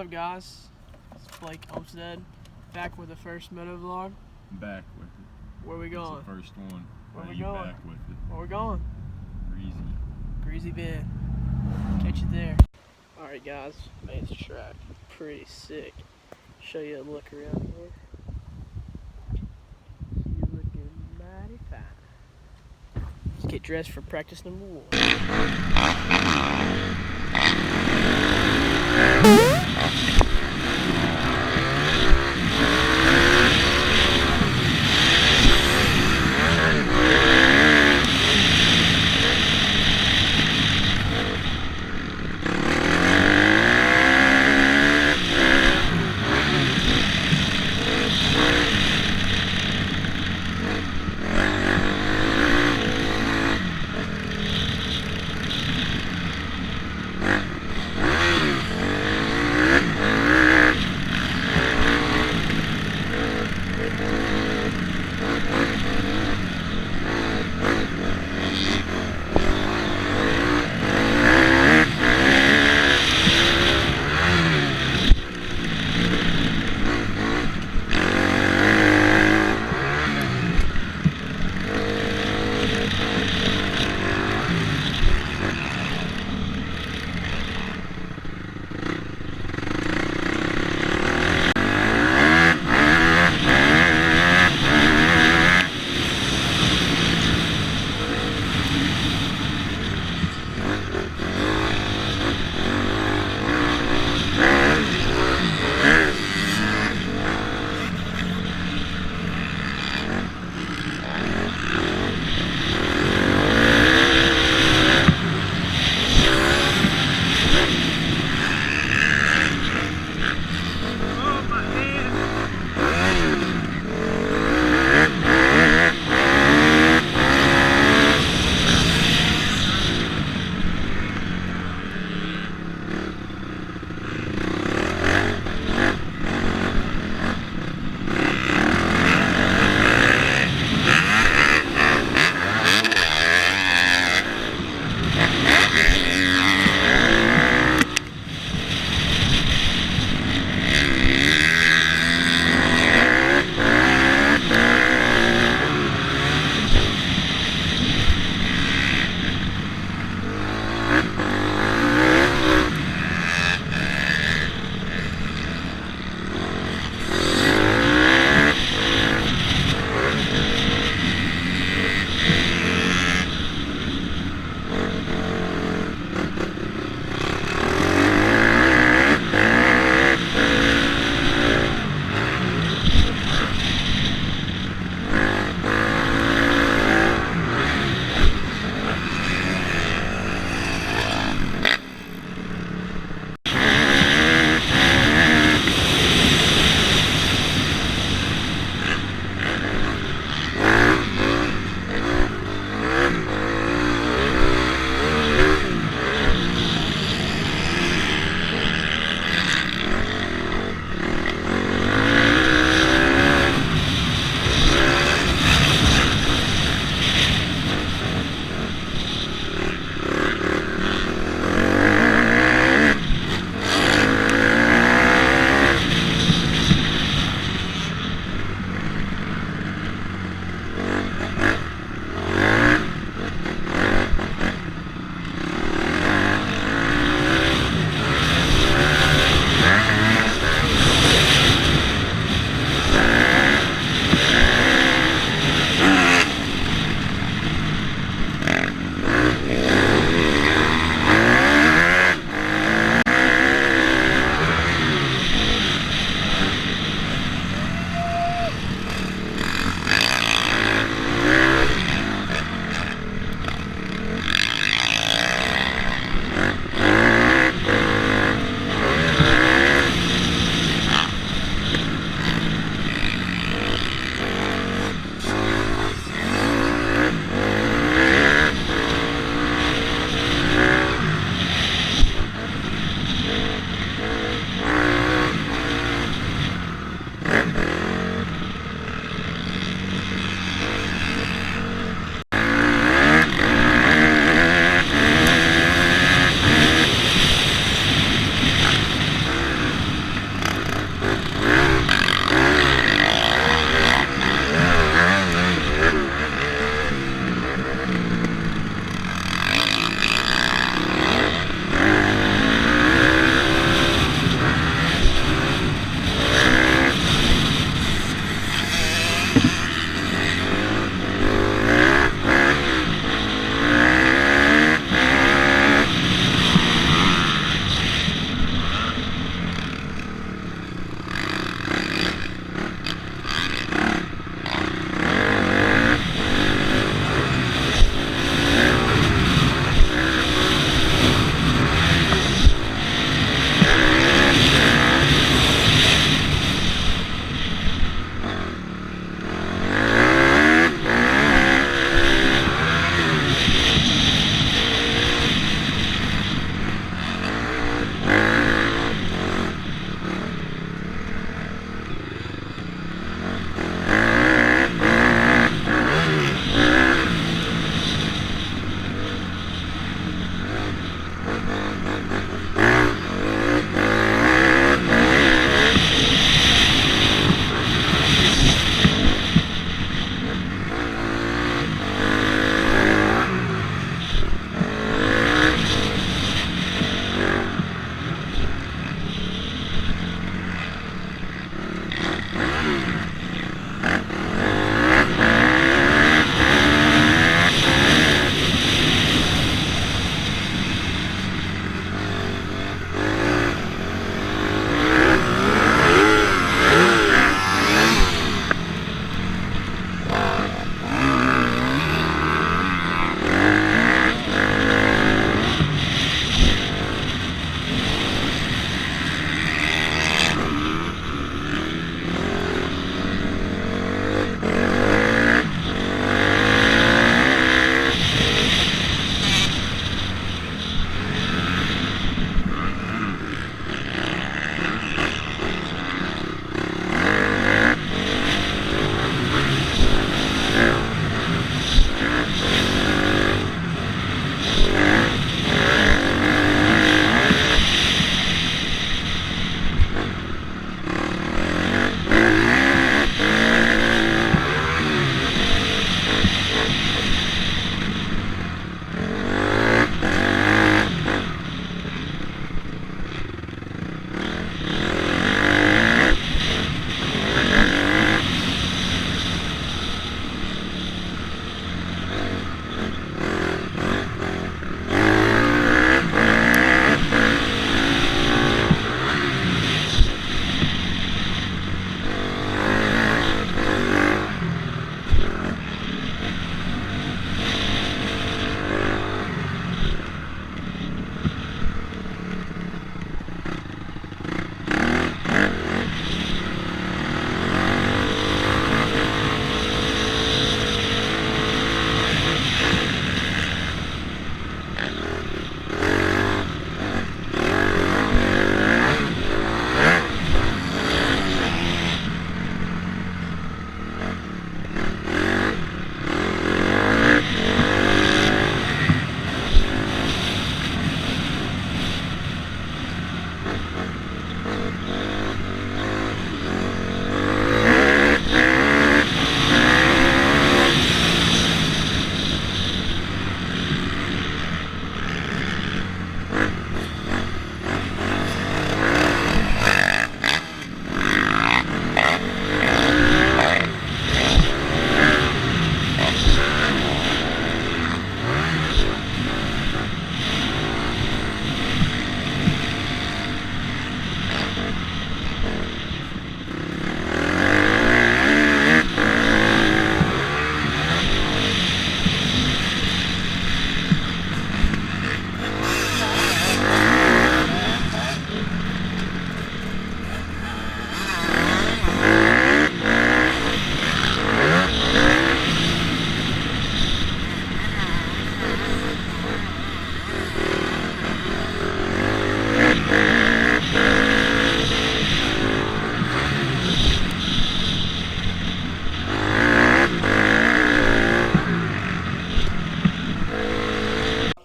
up, guys? It's Blake Olmstead, back with the first moto vlog. Back with it. Where we going? It's the first one. Where Now we you going? back with it. Where we going? Greasy. Greasy Bend. Catch you there. Alright guys, made the track. Pretty sick. Show you a look around here. You looking mighty fine. Let's get dressed for practice number 1.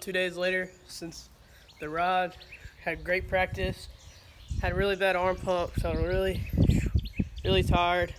2 days later since the ride. Had great practice. Had a really bad arm pump, felt really tired.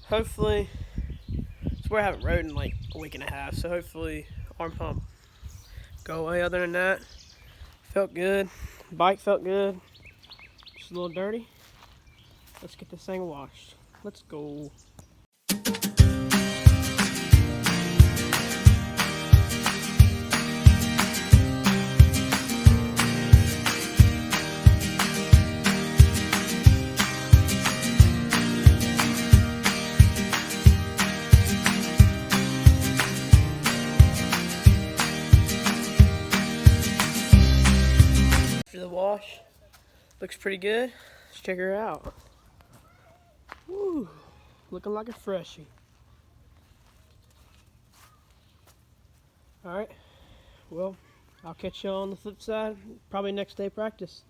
Hopefully, I swear I haven't rode in like a week and a half, so hopefully arm pump go away. Other than that, felt good. Bike felt good. Just a little dirty. Let's get this thing washed. Let's go. After the wash, looks pretty good. Let's check her out. Woo, looking like a freshie. Alright, well, I'll catch you on the flip side, probably next day practice.